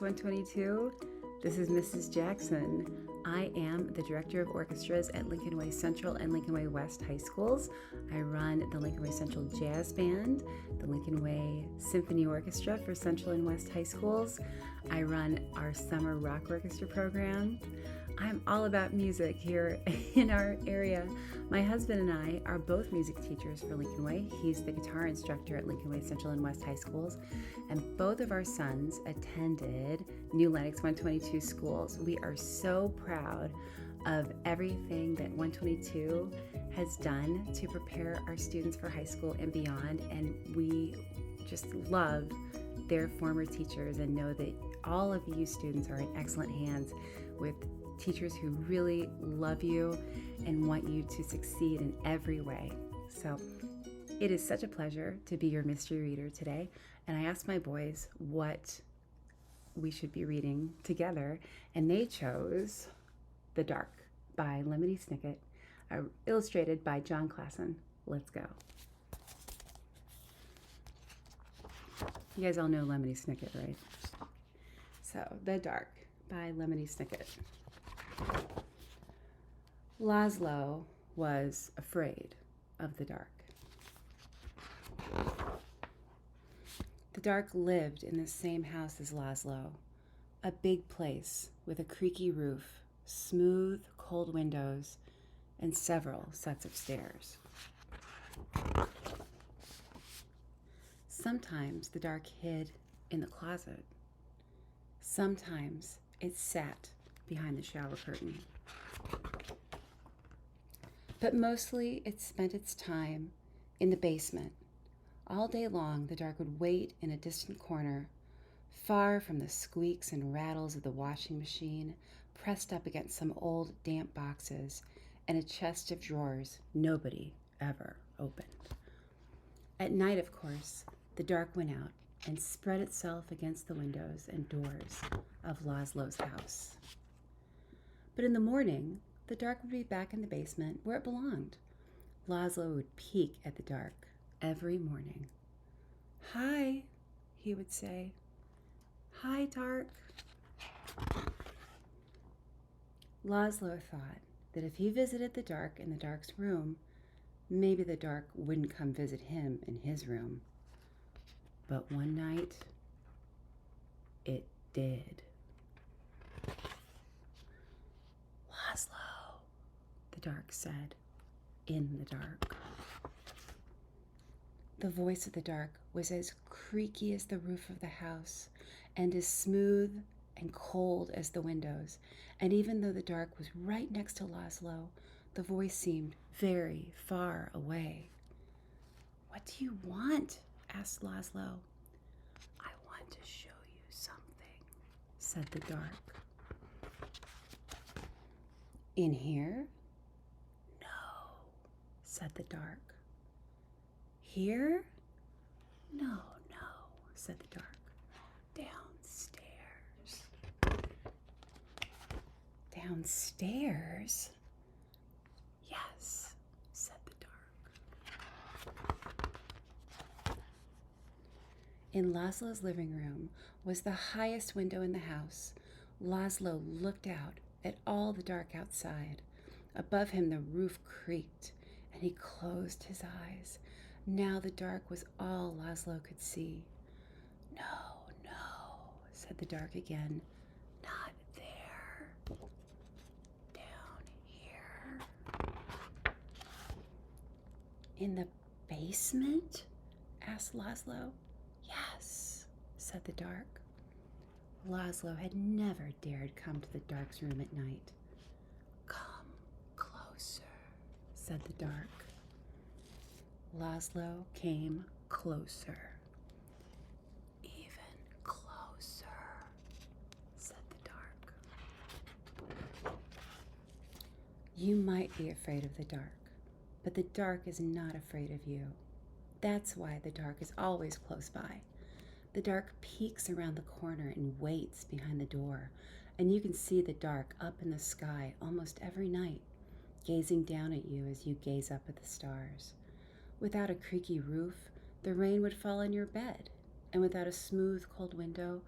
122. This is Mrs. Jackson. I am the Director of Orchestras at Lincoln Way Central and Lincoln Way West High Schools. I run the Lincoln Way Central Jazz Band, the Lincoln Way Symphony Orchestra for Central and West High Schools. I run our Summer Rock Orchestra program. I'm all about music here in our area. My husband and I are both music teachers for Lincoln Way. He's the guitar instructor at Lincoln Way Central and West High Schools, and both of our sons attended New Lenox 122 schools. We are so proud of everything that 122 has done to prepare our students for high school and beyond, and we just love their former teachers and know that all of you students are in excellent hands with teachers who really love you and want you to succeed in every way. So it is such a pleasure to be your mystery reader today. And I asked my boys what we should be reading together, and they chose The Dark by Lemony Snicket, illustrated by John Klassen. Let's go. You guys all know Lemony Snicket, right? So, The Dark by Lemony Snicket. Laszlo was afraid of the dark. The dark lived in the same house as Laszlo, a big place with a creaky roof, smooth, cold windows, and several sets of stairs. Sometimes the dark hid in the closet. Sometimes it sat behind the shower curtain. But mostly it spent its time in the basement. All day long, the dark would wait in a distant corner, far from the squeaks and rattles of the washing machine, pressed up against some old damp boxes and a chest of drawers nobody ever opened. At night, of course, the dark went out and spread itself against the windows and doors of Laszlo's house. But in the morning, the dark would be back in the basement where it belonged. Laszlo would peek at the dark every morning. "Hi," he would say. "Hi, dark." Laszlo thought that if he visited the dark in the dark's room, maybe the dark wouldn't come visit him in his room. But one night, it did. "Laszlo," the dark said, in the dark. The voice of the dark was as creaky as the roof of the house, and as smooth and cold as the windows. And even though the dark was right next to Laszlo, the voice seemed very far away. "What do you want?" asked Laszlo. "I want to show you something," said the dark. "In here?" "No," said the dark. "Here?" "No, said the dark. "Downstairs." "Downstairs?" "Yes," said the dark. In Laszlo's living room was the highest window in the house. Laszlo looked out at all the dark outside. Above him the roof creaked, and he closed his eyes. Now the dark was all Laszlo could see. No, said the dark again. "Not there. Down here." "In the basement?" asked Laszlo. "Yes," said the dark. Laszlo had never dared come to the dark's room at night. "Come closer," said the dark. Laszlo came closer. "Even closer," said the dark. You might be afraid of the dark, but the dark is not afraid of you. That's why the dark is always close by. The dark peeks around the corner and waits behind the door, and you can see the dark up in the sky almost every night, gazing down at you as you gaze up at the stars. Without a creaky roof, the rain would fall on your bed, and without a smooth, cold window,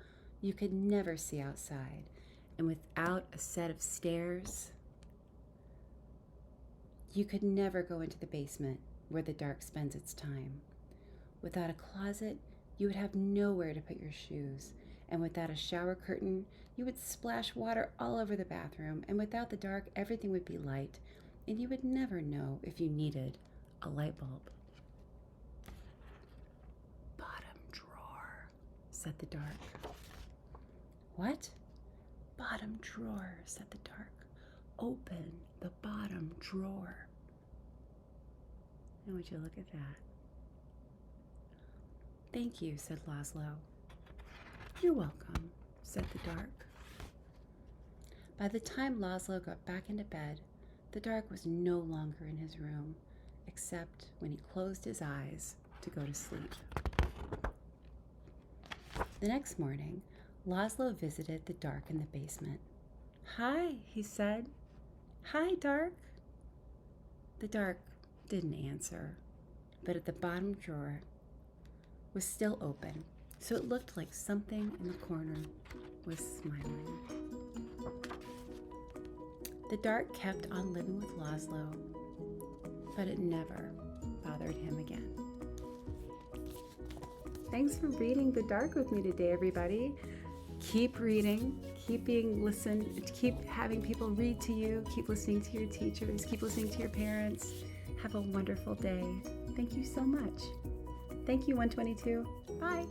you could never see outside, and without a set of stairs, you could never go into the basement where the dark spends its time. Without a closet, you would have nowhere to put your shoes, and without a shower curtain, you would splash water all over the bathroom, and without the dark, everything would be light, and you would never know if you needed a light bulb. Bottom drawer, said the dark. What? Bottom drawer, said the dark. Open the bottom drawer. And would you look at that? Thank you, said Laszlo. You're welcome, said the dark. By the time Laszlo got back into bed, the dark was no longer in his room, except when he closed his eyes to go to sleep. The next morning, Laszlo visited the dark in the basement. Hi, he said. Hi, dark. The dark didn't answer, but at the bottom drawer was still open, so it looked like something in the corner was smiling. The dark kept on living with Laszlo, but it never bothered him again. Thanks for reading The Dark with me today, everybody. Keep reading, keep having people read to you, keep listening to your teachers, keep listening to your parents. Have a wonderful day. Thank you so much. Thank you, 122. Bye.